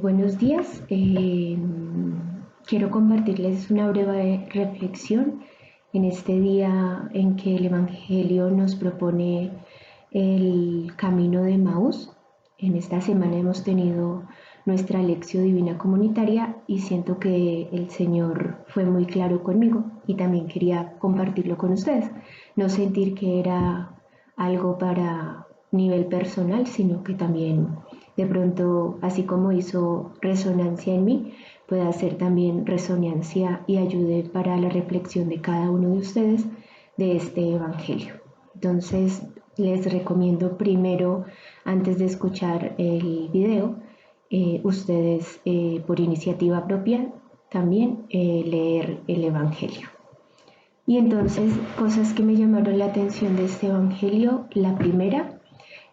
Buenos días. Quiero compartirles una breve reflexión en este día en que el Evangelio nos propone el camino de Emaús. En esta semana hemos tenido nuestra lección divina comunitaria y siento que el Señor fue muy claro conmigo y también quería compartirlo con ustedes. No sentir que era algo para nivel personal, sino que también de pronto, así como hizo resonancia en mí, pueda hacer también resonancia y ayude para la reflexión de cada uno de ustedes de este Evangelio. Entonces, les recomiendo primero, antes de escuchar el video, ustedes por iniciativa propia también leer el Evangelio. Y entonces, cosas que me llamaron la atención de este Evangelio, la primera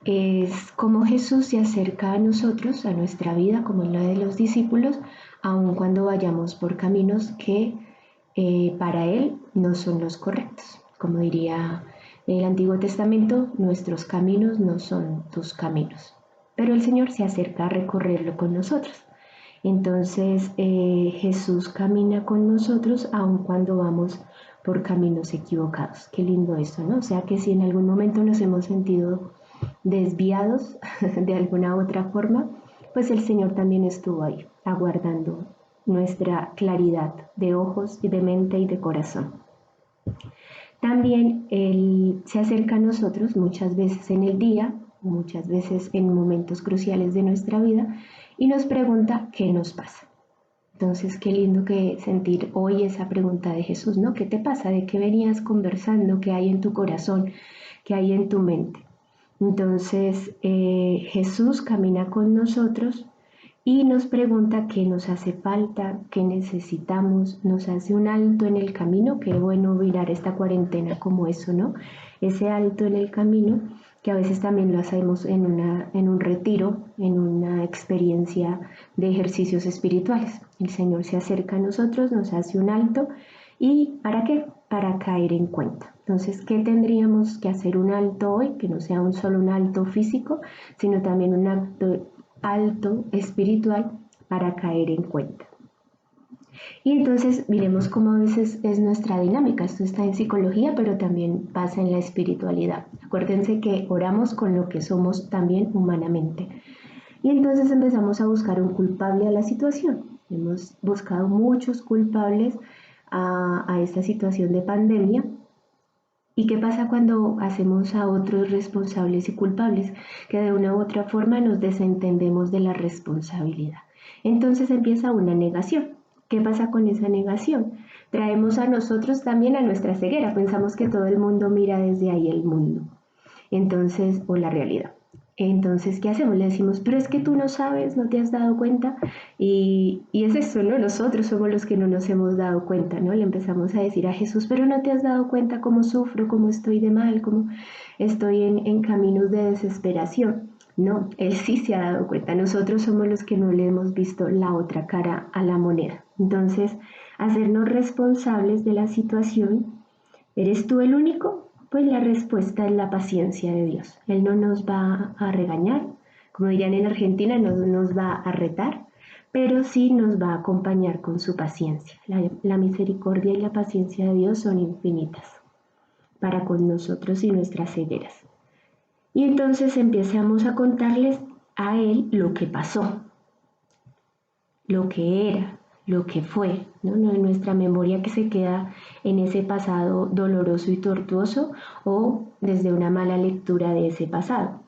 es cómo Jesús se acerca a nosotros, a nuestra vida, como en la de los discípulos, aun cuando vayamos por caminos que para Él no son los correctos. Como diría el Antiguo Testamento, nuestros caminos no son tus caminos. Pero el Señor se acerca a recorrerlo con nosotros. Entonces Jesús camina con nosotros aun cuando vamos por caminos equivocados. Qué lindo esto, ¿no? O sea que si en algún momento nos hemos sentido desviados de alguna otra forma, pues el Señor también estuvo ahí, aguardando nuestra claridad de ojos y de mente y de corazón. También Él se acerca a nosotros muchas veces en el día, muchas veces en momentos cruciales de nuestra vida y nos pregunta qué nos pasa. Entonces, qué lindo que sentir hoy esa pregunta de Jesús, ¿no? ¿Qué te pasa? ¿De qué venías conversando? ¿Qué hay en tu corazón? ¿Qué hay en tu mente? Entonces Jesús camina con nosotros y nos pregunta qué nos hace falta, qué necesitamos, nos hace un alto en el camino. Qué bueno mirar esta cuarentena como eso, ¿no? Ese alto en el camino, que a veces también lo hacemos en un retiro, en una experiencia de ejercicios espirituales. El Señor se acerca a nosotros, nos hace un alto. ¿Y para qué? Para caer en cuenta. Entonces, ¿qué tendríamos que hacer un alto hoy? Que no sea solo un alto físico, sino también un alto espiritual para caer en cuenta. Y entonces miremos cómo a veces es nuestra dinámica. Esto está en psicología, pero también pasa en la espiritualidad. Acuérdense que oramos con lo que somos también humanamente. Y entonces empezamos a buscar un culpable a la situación. Hemos buscado muchos culpables a esta situación de pandemia. ¿Y qué pasa cuando hacemos a otros responsables y culpables? Que de una u otra forma nos desentendemos de la responsabilidad. Entonces empieza una negación. ¿Qué pasa con esa negación? Traemos a nosotros también a nuestra ceguera. Pensamos que todo el mundo mira desde ahí el mundo. Entonces, o la realidad. Entonces, ¿qué hacemos? Le decimos, pero es que tú no sabes, no te has dado cuenta. Y es eso, ¿no? Nosotros somos los que no nos hemos dado cuenta, ¿no? Le empezamos a decir a Jesús, pero no te has dado cuenta cómo sufro, cómo estoy de mal, cómo estoy en caminos de desesperación. No, Él sí se ha dado cuenta. Nosotros somos los que no le hemos visto la otra cara a la moneda. Entonces, hacernos responsables de la situación. ¿Eres tú el único? Pues la respuesta es la paciencia de Dios. Él no nos va a regañar, como dirían en Argentina, no nos va a retar, pero sí nos va a acompañar con su paciencia. La misericordia y la paciencia de Dios son infinitas para con nosotros y nuestras cegueras. Y entonces empezamos a contarles a Él lo que pasó, lo que era, lo que fue, ¿no? No en nuestra memoria que se queda en ese pasado doloroso y tortuoso o desde una mala lectura de ese pasado.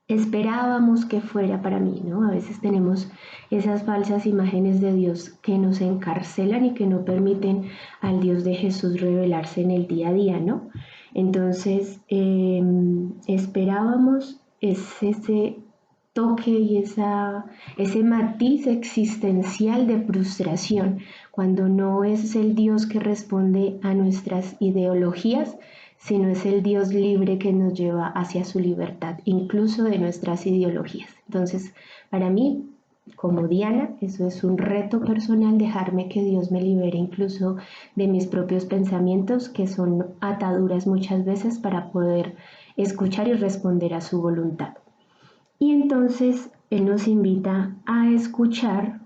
Esperábamos que fuera para mí, ¿no? A veces tenemos esas falsas imágenes de Dios que nos encarcelan y que no permiten al Dios de Jesús revelarse en el día a día, ¿no? Entonces, esperábamos ese toque y ese matiz existencial de frustración, cuando no es el Dios que responde a nuestras ideologías, sino es el Dios libre que nos lleva hacia su libertad, incluso de nuestras ideologías. Entonces, para mí, como Diana, eso es un reto personal, dejarme que Dios me libere incluso de mis propios pensamientos, que son ataduras muchas veces para poder escuchar y responder a su voluntad. Y entonces Él nos invita a escuchar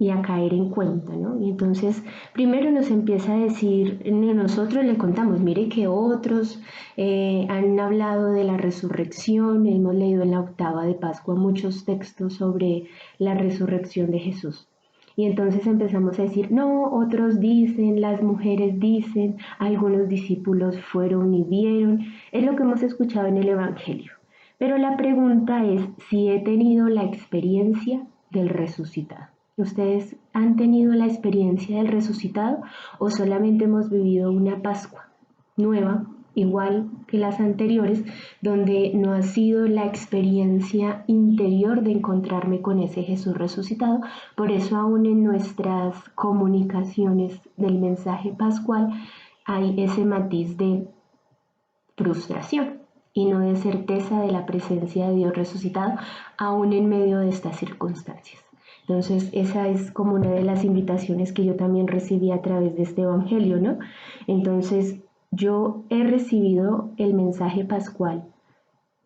y a caer en cuenta, ¿no? Y entonces primero nos empieza a decir, nosotros le contamos, mire que otros han hablado de la resurrección, hemos leído en la octava de Pascua muchos textos sobre la resurrección de Jesús. Y entonces empezamos a decir, no, otros dicen, las mujeres dicen, algunos discípulos fueron y vieron, es lo que hemos escuchado en el Evangelio. Pero la pregunta es si he tenido la experiencia del resucitado. ¿Ustedes han tenido la experiencia del resucitado o solamente hemos vivido una Pascua nueva, igual que las anteriores, donde no ha sido la experiencia interior de encontrarme con ese Jesús resucitado? Por eso aún en nuestras comunicaciones del mensaje pascual hay ese matiz de frustración y no de certeza de la presencia de Dios resucitado, aún en medio de estas circunstancias. Entonces, esa es como una de las invitaciones que yo también recibí a través de este evangelio, ¿no? Entonces, yo he recibido el mensaje pascual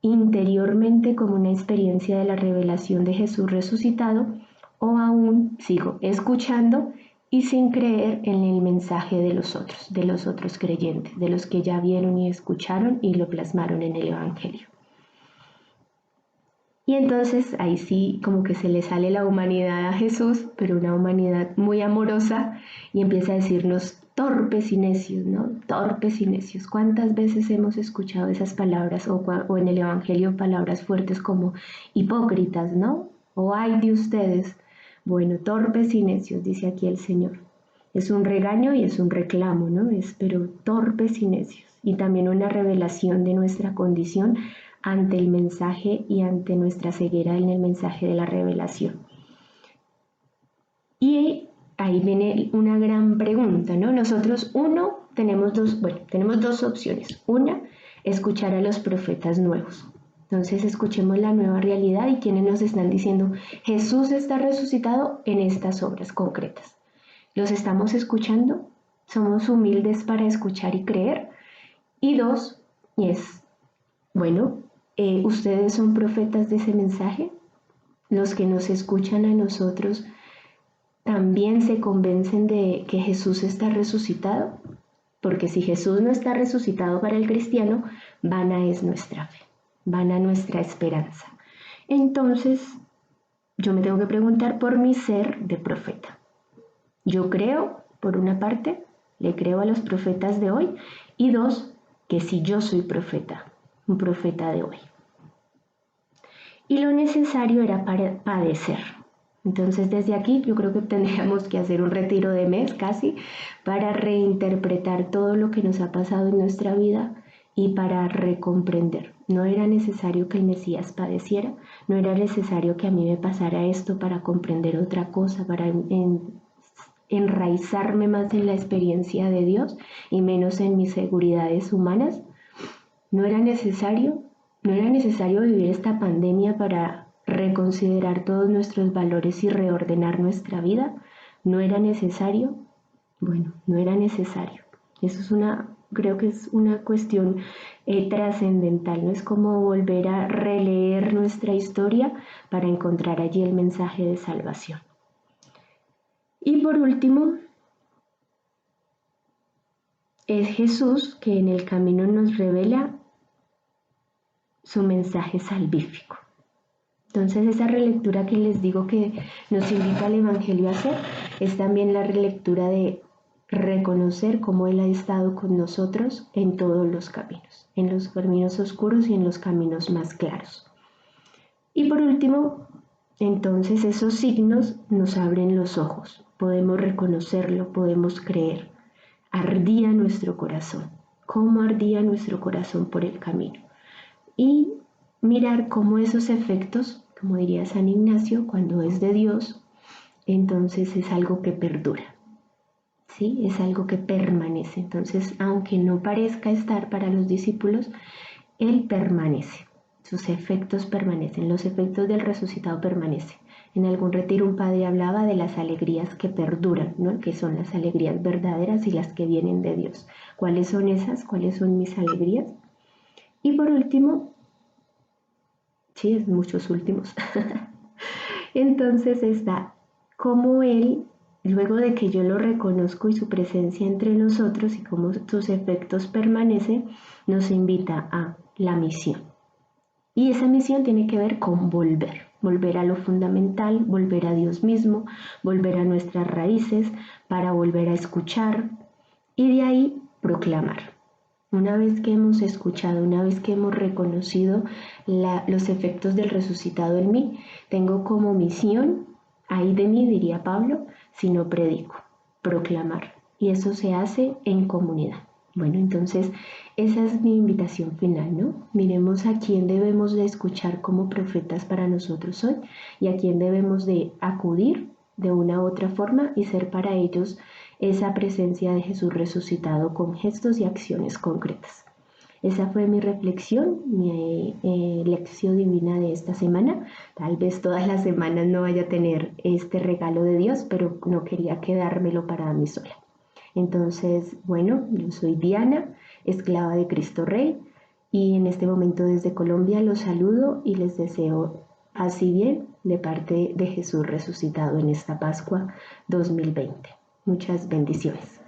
interiormente como una experiencia de la revelación de Jesús resucitado, o aún sigo escuchando y sin creer en el mensaje de los otros creyentes, de los que ya vieron y escucharon y lo plasmaron en el evangelio. Y entonces ahí sí como que se le sale la humanidad a Jesús, pero una humanidad muy amorosa, y empieza a decirnos torpes y necios, ¿no? Torpes y necios. ¿Cuántas veces hemos escuchado esas palabras o en el Evangelio palabras fuertes como hipócritas, ¿no? O ay de ustedes. Bueno, torpes y necios, dice aquí el Señor. Es un regaño y es un reclamo, ¿no? Pero torpes y necios. Y también una revelación de nuestra condición ante el mensaje y ante nuestra ceguera en el mensaje de la revelación. Y ahí viene una gran pregunta, ¿no? Nosotros, tenemos dos opciones. Una, escuchar a los profetas nuevos. Entonces escuchemos la nueva realidad y quienes nos están diciendo, Jesús está resucitado en estas obras concretas. ¿Los estamos escuchando? ¿Somos humildes para escuchar y creer? Y dos, ¿ustedes son profetas de ese mensaje? Los que nos escuchan a nosotros también se convencen de que Jesús está resucitado, porque si Jesús no está resucitado para el cristiano, vana es nuestra fe, vana nuestra esperanza. Entonces, yo me tengo que preguntar por mi ser de profeta. Yo creo, por una parte, le creo a los profetas de hoy, y dos, que si yo soy profeta, un profeta de hoy. Y lo necesario era padecer. Entonces desde aquí yo creo que tendríamos que hacer un retiro de mes casi para reinterpretar todo lo que nos ha pasado en nuestra vida y para recomprender. No era necesario que el Mesías padeciera, no era necesario que a mí me pasara esto para comprender otra cosa, para enraizarme más en la experiencia de Dios y menos en mis seguridades humanas. No era necesario vivir esta pandemia para reconsiderar todos nuestros valores y reordenar nuestra vida. No era necesario. Bueno, no era necesario. Eso creo que es una cuestión trascendental, ¿no? Es como volver a releer nuestra historia para encontrar allí el mensaje de salvación. Y por último, es Jesús que en el camino nos revela su mensaje salvífico. Entonces esa relectura que les digo que nos invita al Evangelio a hacer es también la relectura de reconocer cómo Él ha estado con nosotros en todos los caminos, en los caminos oscuros y en los caminos más claros. Y por último, entonces esos signos nos abren los ojos, podemos reconocerlo, podemos creer. Ardía nuestro corazón, cómo ardía nuestro corazón por el camino. Y mirar cómo esos efectos, como diría San Ignacio, cuando es de Dios, entonces es algo que perdura, ¿sí? Es algo que permanece. Entonces, aunque no parezca estar para los discípulos, Él permanece, sus efectos permanecen, los efectos del resucitado permanecen. En algún retiro un padre hablaba de las alegrías que perduran, ¿no? Que son las alegrías verdaderas y las que vienen de Dios. ¿Cuáles son esas? ¿Cuáles son mis alegrías? Y por último, Sí, es muchos últimos. Entonces está como Él, luego de que yo lo reconozco y su presencia entre nosotros y cómo sus efectos permanecen, nos invita a la misión. Y esa misión tiene que ver con volver a lo fundamental, volver a Dios mismo, volver a nuestras raíces, para volver a escuchar y de ahí proclamar. Una vez que hemos escuchado, una vez que hemos reconocido los efectos del resucitado en mí, tengo como misión, ay de mí, diría Pablo, si no predico, proclamar. Y eso se hace en comunidad. Bueno, entonces esa es mi invitación final, ¿no? Miremos a quién debemos de escuchar como profetas para nosotros hoy y a quién debemos de acudir de una u otra forma y ser para ellos esa presencia de Jesús resucitado con gestos y acciones concretas. Esa fue mi reflexión, mi lección divina de esta semana. Tal vez todas las semanas no vaya a tener este regalo de Dios, pero no quería quedármelo para mí sola. Entonces, bueno, yo soy Diana, esclava de Cristo Rey, y en este momento desde Colombia los saludo y les deseo paz y bien de parte de Jesús resucitado en esta Pascua 2020. Muchas bendiciones.